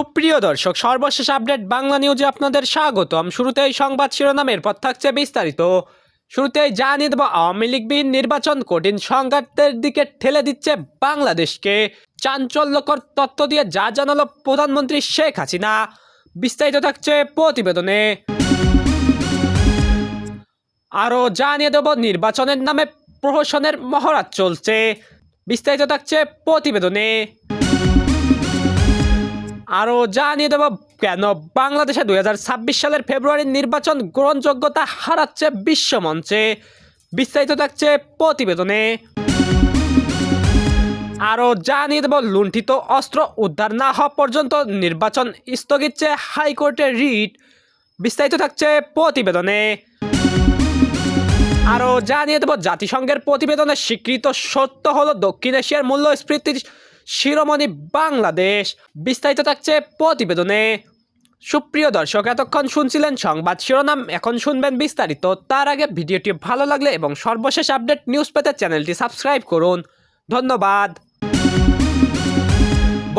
সুপ্রিয় দর্শক, সর্বশেষ আপডেট বাংলা নিউজে আপনাদের স্বাগতম। শুরুতেই সংবাদ শিরোনামের পর থাকছে বিস্তারিত। শুরুতেই জানিয়ে দেব, আওয়ামী লীগবিহীন নির্বাচন কঠিন সংঘাতের দিকে ঠেলে দিচ্ছে বাংলাদেশকে। চাঞ্চল্যকর তথ্য দিয়ে যা জানালো প্রধানমন্ত্রী শেখ হাসিনা। বিস্তারিত থাকছে প্রতিবেদনে। আরও জানিয়ে দেব, নির্বাচনের নামে প্রহসনের মহড়া চলছে। বিস্তারিত থাকছে প্রতিবেদনে। আরও জানিয়ে দেব, কেন বাংলাদেশে 2026 সালের ফেব্রুয়ারির নির্বাচন গ্রহণযোগ্যতা হারাচ্ছে বিশ্বমঞ্চে। বিস্তারিত থাকছে প্রতিবেদনে। আরও জানিয়ে দেব, লুণ্ঠিত অস্ত্র উদ্ধার না হওয়া পর্যন্ত নির্বাচন স্থগিত চেয়ে হাইকোর্টের রিট। বিস্তারিত থাকছে প্রতিবেদনে। আরও জানিয়ে দেব, জাতিসংঘের প্রতিবেদনে স্বীকৃত সত্য হলো দক্ষিণ এশিয়ার মূল্যস্ফীতির শিরোমণি বাংলাদেশ। বিস্তারিত থাকছে প্রতিবেদনে। সুপ্রিয় দর্শক, এতক্ষণ শুনছিলেন সংবাদ শিরোনাম, এখন শুনবেন বিস্তারিত। তার আগে ভিডিওটি ভালো লাগলে এবং সর্বশেষ আপডেট নিউজ পেতে চ্যানেলটি সাবস্ক্রাইব করুন। ধন্যবাদ।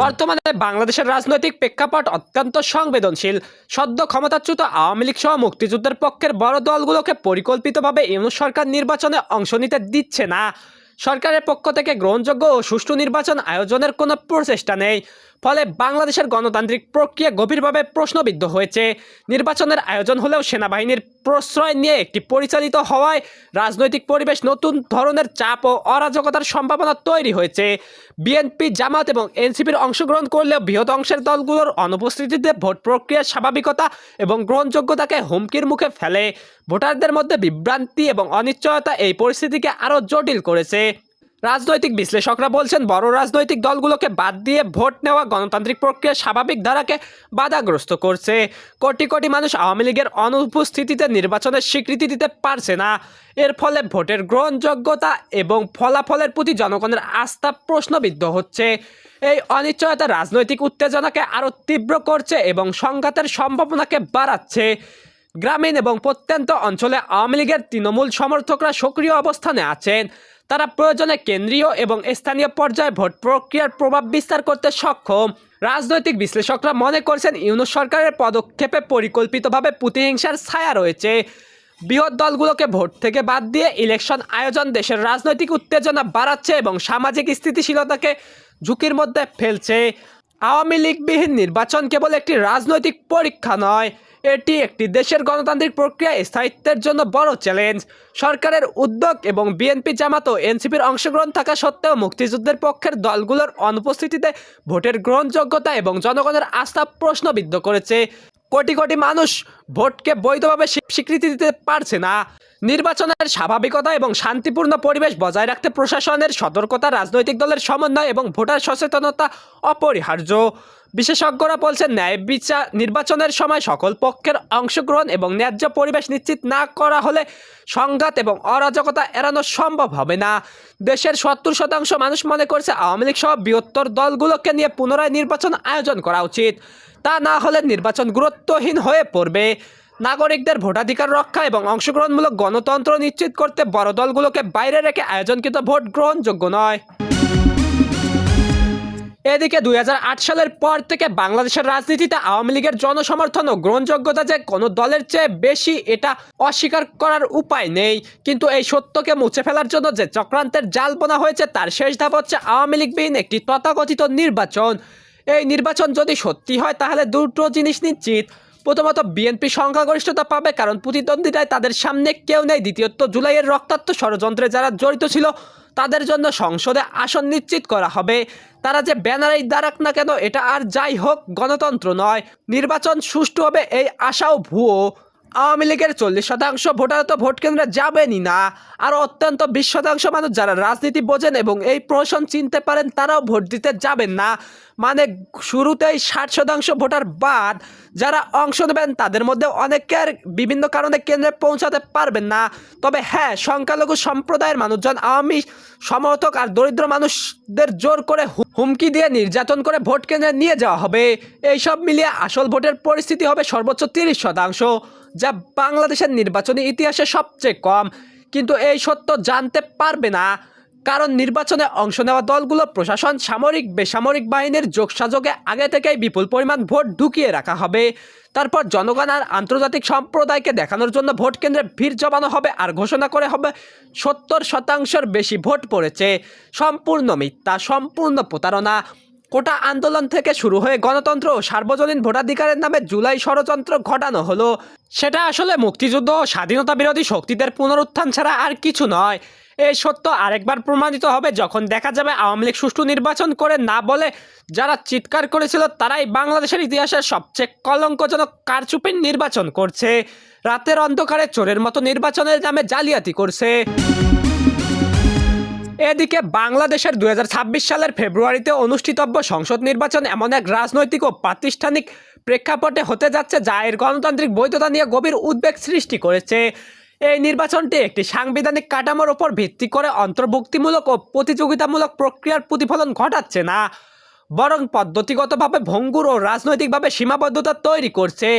বর্তমানে বাংলাদেশের রাজনৈতিক প্রেক্ষাপট অত্যন্ত সংবেদনশীল। সদ্য ক্ষমতাচ্যুত আওয়ামী লীগ সহ মুক্তিযুদ্ধের পক্ষের বড় দলগুলোকে পরিকল্পিতভাবে ইউনূস সরকার নির্বাচনে অংশ নিতে দিচ্ছে না। সরকারের পক্ষ থেকে গ্রহণযোগ্য ও সুষ্ঠু নির্বাচন আয়োজনের কোনো প্রচেষ্টা নেই। ফলে বাংলাদেশের গণতান্ত্রিক প্রক্রিয়া গভীরভাবে প্রশ্নবিদ্ধ হয়েছে। নির্বাচনের আয়োজন হলেও সেনাবাহিনীর প্রশ্রয় নিয়ে একটি পরিচালিত হওয়ায় রাজনৈতিক পরিবেশ নতুন ধরনের চাপ ও অরাজকতার সম্ভাবনা তৈরি হয়েছে। বিএনপি, জামাত এবং এনসিপির অংশগ্রহণ করলেও বৃহৎ অংশের দলগুলোর অনুপস্থিতিতে ভোট প্রক্রিয়ার স্বাভাবিকতা এবং গ্রহণযোগ্যতাকে হুমকির মুখে ফেলে। ভোটারদের মধ্যে বিভ্রান্তি এবং অনিশ্চয়তা এই পরিস্থিতিকে আরও জটিল করেছে। রাজনৈতিক বিশ্লেষকরা বলছেন, বড় রাজনৈতিক দলগুলোকে বাদ দিয়ে ভোট নেওয়া গণতান্ত্রিক প্রক্রিয়ার স্বাভাবিক ধারাকে বাধাগ্রস্ত করছে। কোটি কোটি মানুষ আওয়ামী লীগের অনুপস্থিতিতে নির্বাচনের স্বীকৃতি দিতে পারছে না। এর ফলে ভোটের গ্রহণযোগ্যতা এবং ফলাফলের প্রতি জনগণের আস্থা প্রশ্নবিদ্ধ হচ্ছে। এই অনিশ্চয়তা রাজনৈতিক উত্তেজনাকে আরও তীব্র করছে এবং সংঘাতের সম্ভাবনাকে বাড়াচ্ছে। গ্রামীণ এবং প্রত্যন্ত অঞ্চলে আওয়ামী লীগের তৃণমূল সমর্থকরা সক্রিয় অবস্থানে আছেন। তারা প্রয়োজনে কেন্দ্রীয় এবং স্থানীয় পর্যায়ে ভোট প্রক্রিয়ার প্রভাব বিস্তার করতে সক্ষম। রাজনৈতিক বিশ্লেষকরা মনে করছেন, ইউনূস সরকারের পদক্ষেপে পরিকল্পিতভাবে প্রতিহিংসার ছায়া রয়েছে। বৃহৎ দলগুলোকে ভোট থেকে বাদ দিয়ে ইলেকশন আয়োজন দেশের রাজনৈতিক উত্তেজনা বাড়াচ্ছে এবং সামাজিক স্থিতিশীলতাকে ঝুঁকির মধ্যে ফেলছে। আওয়ামী লীগবিহীন নির্বাচন কেবল একটি রাজনৈতিক পরীক্ষা নয়, এটি একটি দেশের গণতান্ত্রিক প্রক্রিয়া স্থায়িত্বের জন্য বড় চ্যালেঞ্জ। সরকারের উদ্যোগ এবং বিএনপি, জামাত ও এনসিপির অংশগ্রহণ থাকা সত্ত্বেও মুক্তিযুদ্ধের পক্ষের দলগুলোর অনুপস্থিতিতে ভোটের গ্রহণযোগ্যতা এবং জনগণের আস্থা প্রশ্নবিদ্ধ করেছে। কোটি কোটি মানুষ ভোটকে বৈধভাবে স্বীকৃতি দিতে পারছে না। নির্বাচনের স্বাভাবিকতা এবং শান্তিপূর্ণ পরিবেশ বজায় রাখতে প্রশাসনের সতর্কতা, রাজনৈতিক দলের সমন্বয় এবং ভোটার সচেতনতা অপরিহার্য। বিশেষজ্ঞরা বলছেন, ন্যায় বিচার নির্বাচনের সময় সকল পক্ষের অংশগ্রহণ এবং ন্যায্য পরিবেশ নিশ্চিত না করা হলে সংঘাত এবং অরাজকতা এড়ানো সম্ভব হবে না। দেশের 70% মানুষ মনে করছে, আওয়ামী লীগ সহ বৃহত্তর দলগুলোকে নিয়ে পুনরায় নির্বাচন আয়োজন করা উচিত। তা না হলে নির্বাচন গুরুত্বহীন হয়ে পড়বে। নাগরিকদের ভোটাধিকার রক্ষা এবং অংশগ্রহণমূলক গণতন্ত্র নিশ্চিত করতে বড় দলগুলোকে বাইরে রেখে আয়োজনকৃত ভোট গ্রহণযোগ্য নয়। এদিকে 2008 সালের পর থেকে বাংলাদেশের রাজনীতিতে আওয়ামী লীগের জনসমর্থন ও গ্রহণযোগ্যতা যে কোনো দলের চেয়ে বেশি, এটা অস্বীকার করার উপায় নেই। কিন্তু এই সত্যকে মুছে ফেলার জন্য যে চক্রান্তের জাল বোনা হয়েছে তার শেষ ধাপ হচ্ছে আওয়ামী লীগবিহীন একটি তথাকথিত নির্বাচন। এই নির্বাচন যদি সত্যি হয় তাহলে দুটো জিনিস নিশ্চিত। প্রথমত, বিএনপি সংখ্যাগরিষ্ঠতা পাবে, কারণ প্রতিদ্বন্দ্বিতায় তাদের সামনে কেউ নেই। দ্বিতীয়ত, জুলাইয়ের রক্তাক্ত ষড়যন্ত্রে যারা জড়িত ছিল তাদের জন্য সংসদে আসন নিশ্চিত করা হবে। তারা যে ব্যানারেই দাঁড়াক না কেন, এটা আর যাই হোক গণতন্ত্র নয়। নির্বাচন সুষ্ঠু হবে এই আশাও ভুয়ো। আওয়ামী লীগের 40% ভোটার তো ভোট কেন্দ্রে যাবেনই না। আর অত্যন্ত 20% মানুষ যারা রাজনীতি বোঝেন এবং এই প্রশ্ন চিনতে পারেন তারাও ভোট দিতে যাবেন না। মানে শুরুতেই 60% ভোটার বাদ। যারা অংশ নেবেন তাদের মধ্যে অনেকের বিভিন্ন কারণে কেন্দ্রে পৌঁছাতে পারবেন না। তবে হ্যাঁ, সংখ্যালঘু সম্প্রদায়ের মানুষজন, আওয়ামী সমর্থক আর দরিদ্র মানুষদের জোর করে হুমকি দিয়ে নির্যাতন করে ভোট কেন্দ্রে নিয়ে যাওয়া হবে। এইসব মিলিয়ে আসল ভোটের পরিস্থিতি হবে সর্বোচ্চ 30%, যা বাংলাদেশের নির্বাচনী ইতিহাসে সবচেয়ে কম। কিন্তু এই সত্য জানতে পারবে না কারণ নির্বাচনে অংশ নেওয়া দলগুলো প্রশাসন, সামরিক, বেসামরিক বাহিনীর যোগসাযোগে আগে থেকেই বিপুল পরিমাণ ভোট ঢুকিয়ে রাখা হবে। তারপর জনগণ আর আন্তর্জাতিক সম্প্রদায়কে দেখানোর জন্য ভোট কেন্দ্রে ভিড় জমানো হবে আর ঘোষণা করে হবে 70% বেশি ভোট পড়েছে। সম্পূর্ণ মিথ্যা, সম্পূর্ণ প্রতারণা। কোটা আন্দোলন থেকে শুরু হয়ে গণতন্ত্র ও সার্বজনীন ভোটাধিকারের নামে জুলাই ষড়যন্ত্র ঘটানো হলো। সেটা আসলে মুক্তিযুদ্ধ ও স্বাধীনতা বিরোধী শক্তিদের পুনরুত্থান ছাড়া আর কিছু নয়। এই সত্য আরেকবার প্রমাণিত হবে যখন দেখা যাবে আওয়ামী লীগ সুষ্ঠু নির্বাচন করে না বলে যারা চিৎকার করেছিল তারাই বাংলাদেশের ইতিহাসের সবচেয়ে কলঙ্কজনক কারচুপির নির্বাচন করছে। রাতের অন্ধকারে চোরের মতো নির্বাচনের নামে জালিয়াতি করছে। এদিকে বাংলাদেশের 2026 সালের ফেব্রুয়ারিতে অনুষ্ঠিতব্য সংসদ নির্বাচন এমন এক রাজনৈতিক ও প্রাতিষ্ঠানিক প্রেক্ষাপটে হতে যাচ্ছে যা এর গণতান্ত্রিক বৈধতা নিয়ে গভীর উদ্বেগ সৃষ্টি করেছে। এই নির্বাচনটি একটি সাংবিধানিক কাঠামোর ওপর ভিত্তি করে অন্তর্ভুক্তিমূলক ও প্রতিযোগিতামূলক প্রক্রিয়ার প্রতিফলন ঘটাচ্ছে না, বরং পদ্ধতিগতভাবে ভঙ্গুর ও রাজনৈতিকভাবে সীমাবদ্ধতা তৈরি করছে।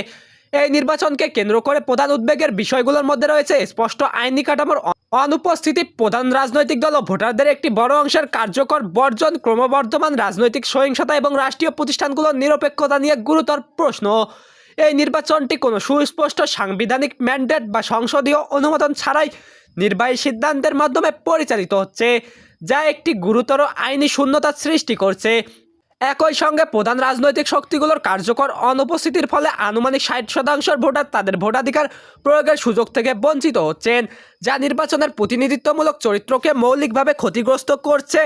এই নির্বাচনকে কেন্দ্র করে প্রধান উদ্বেগের বিষয়গুলোর মধ্যে রয়েছে স্পষ্ট আইনি কাঠামোর অনুপস্থিতি, প্রধান রাজনৈতিক দল ও ভোটারদের একটি বড় অংশের কার্যকর বর্জন, ক্রমবর্ধমান রাজনৈতিক সহিংসতা এবং রাষ্ট্রীয় প্রতিষ্ঠানগুলোর নিরপেক্ষতা নিয়ে গুরুতর প্রশ্ন। এই নির্বাচনটি কোনো সুস্পষ্ট সাংবিধানিক ম্যান্ডেট বা সংসদীয় অনুমোদন ছাড়াই নির্বাহী সিদ্ধান্তের মাধ্যমে পরিচালিত হচ্ছে, যা একটি গুরুতর আইনি শূন্যতার সৃষ্টি করছে। একই সঙ্গে প্রধান রাজনৈতিক শক্তিগুলোর কার্যকর অনুপস্থিতির ফলে আনুমানিক 60% ভোটার তাদের ভোটাধিকার প্রয়োগের সুযোগ থেকে বঞ্চিত হচ্ছেন, যা নির্বাচনের প্রতিনিধিত্বমূলক চরিত্রকে মৌলিকভাবে ক্ষতিগ্রস্ত করছে।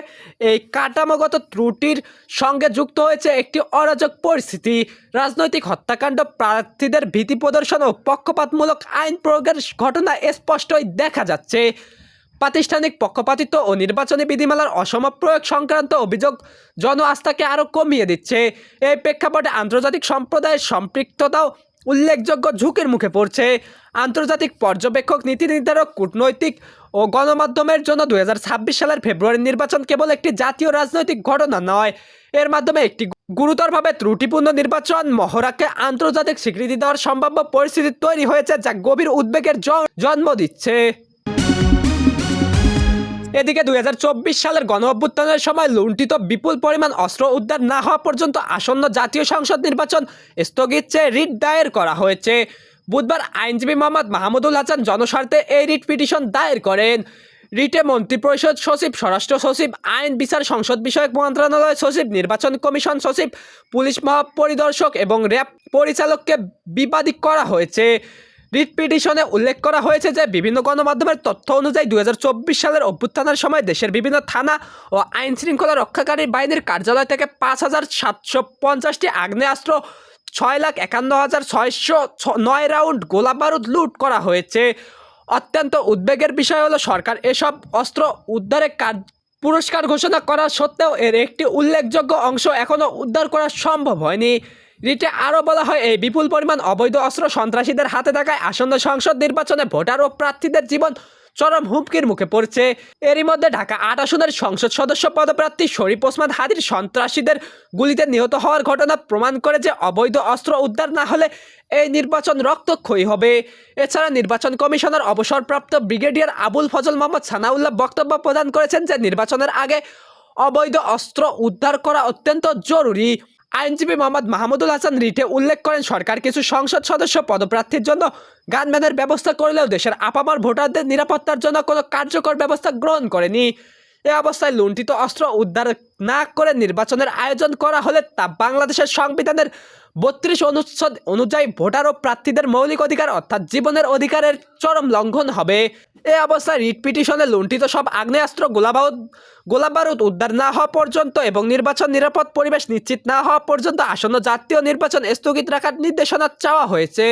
এই কাঠামোগত ত্রুটির সঙ্গে যুক্ত হয়েছে একটি অরাজক পরিস্থিতি, রাজনৈতিক হত্যাকাণ্ড, প্রার্থীদের ভীতি প্রদর্শন ও পক্ষপাতমূলক আইন প্রয়োগের ঘটনা স্পষ্টই দেখা যাচ্ছে। প্রাতিষ্ঠানিক পক্ষপাতিত্ব ও নির্বাচনী বিধিমালার অসম প্রয়োগ সংক্রান্ত অভিযোগ জন আস্থাকে আরও কমিয়ে দিচ্ছে। এই প্রেক্ষাপটে আন্তর্জাতিক সম্প্রদায়ের সম্পৃক্ততাও উল্লেখযোগ্য ঝুঁকির মুখে পড়ছে। আন্তর্জাতিক পর্যবেক্ষক, নীতি নির্ধারক, কূটনৈতিক ও গণমাধ্যমের জন্য 2026 সালের ফেব্রুয়ারির নির্বাচন কেবল একটি জাতীয় রাজনৈতিক ঘটনা নয়, এর মাধ্যমে একটি গুরুতরভাবে ত্রুটিপূর্ণ নির্বাচন মহড়াকে আন্তর্জাতিক স্বীকৃতি দেওয়ার সম্ভাব্য পরিস্থিতি তৈরি হয়েছে, যা গভীর উদ্বেগের জন্ম দিচ্ছে। এদিকে 2024 সালের গণঅভ্যুত্থানের সময় লুণ্ঠিত বিপুল পরিমাণ অস্ত্র উদ্ধার না হওয়া পর্যন্ত আসন্ন জাতীয় সংসদ নির্বাচন স্থগিত চেয়ে রিট দায়ের করা হয়েছে। বুধবার আইনজীবী মোহাম্মদ মাহমুদুল হাসান জনস্বার্থে এই রিট পিটিশন দায়ের করেন। রিটে মন্ত্রিপরিষদ সচিব, স্বরাষ্ট্র সচিব, আইন বিচার সংসদ বিষয়ক মন্ত্রণালয় সচিব, নির্বাচন কমিশন সচিব, পুলিশ মহাপরিদর্শক এবং র্যাব পরিচালককে বিবাদী করা হয়েছে। রিট পিটিশনে উল্লেখ করা হয়েছে যে বিভিন্ন গণমাধ্যমের তথ্য অনুযায়ী 2024 সালের অভ্যুত্থানের সময় দেশের বিভিন্ন থানা ও আইন শৃঙ্খলা রক্ষাকারী বাহিনীর কার্যালয় থেকে 5,750টি আগ্নেয়াস্ত্র, 6,51,609 রাউন্ড গোলাবারুদ লুট করা হয়েছে। অত্যন্ত উদ্বেগের বিষয় হলো সরকার এসব অস্ত্র উদ্ধারে পুরস্কার ঘোষণা করা সত্ত্বেও এর একটি উল্লেখযোগ্য অংশ এখনও উদ্ধার করা সম্ভব হয়নি। রিটে আরও বলা হয়, এই বিপুল পরিমাণ অবৈধ অস্ত্র সন্ত্রাসীদের হাতে থাকায় আসন্ন সংসদ নির্বাচনে ভোটার ও প্রার্থীদের জীবন চরম হুমকির মুখে পড়ছে। এরই মধ্যে ঢাকা 8 আসনের সংসদ সদস্য পদপ্রার্থী শরীফ ওসমান হাদির সন্ত্রাসীদের গুলিতে নিহত হওয়ার ঘটনা প্রমাণ করে যে অবৈধ অস্ত্র উদ্ধার না হলে এই নির্বাচন রক্তক্ষয়ী হবে। এছাড়া নির্বাচন কমিশনার অবসরপ্রাপ্ত ব্রিগেডিয়ার আবুল ফজল মোহাম্মদ সানাউল্লাহ বক্তব্য প্রদান করেছেন যে নির্বাচনের আগে অবৈধ অস্ত্র উদ্ধার করা অত্যন্ত জরুরি। আইনজীবী মোহাম্মদ মাহমুদুল হাসান রিটে উল্লেখ করেন, সরকার কিছু সংসদ সদস্য পদপ্রার্থীর জন্য গানম্যানের ব্যবস্থা করলেও দেশের আপামর ভোটারদের নিরাপত্তার জন্য কোনো কার্যকর ব্যবস্থা গ্রহণ করেনি। এ অবস্থায় লুণ্ঠিত অস্ত্র উদ্ধার না করে নির্বাচনের আয়োজন করা হলে তা বাংলাদেশের সংবিধানের 32 অনুচ্ছেদ অনুযায়ী ভোটার ও প্রার্থীদের মৌলিক অধিকার অর্থাৎ জীবনের অধিকারের চরম লঙ্ঘন হবে। এ অবস্থায় রিট পিটিশনে লুণ্ঠিত সব আগ্নেয়াস্ত্র, গোলাবারুদ উদ্ধার না হওয়া পর্যন্ত এবং নির্বাচন নিরাপদ পরিবেশ নিশ্চিত না হওয়া পর্যন্ত আসন্ন জাতীয় নির্বাচন স্থগিত রাখার নির্দেশনা চাওয়া হয়েছে।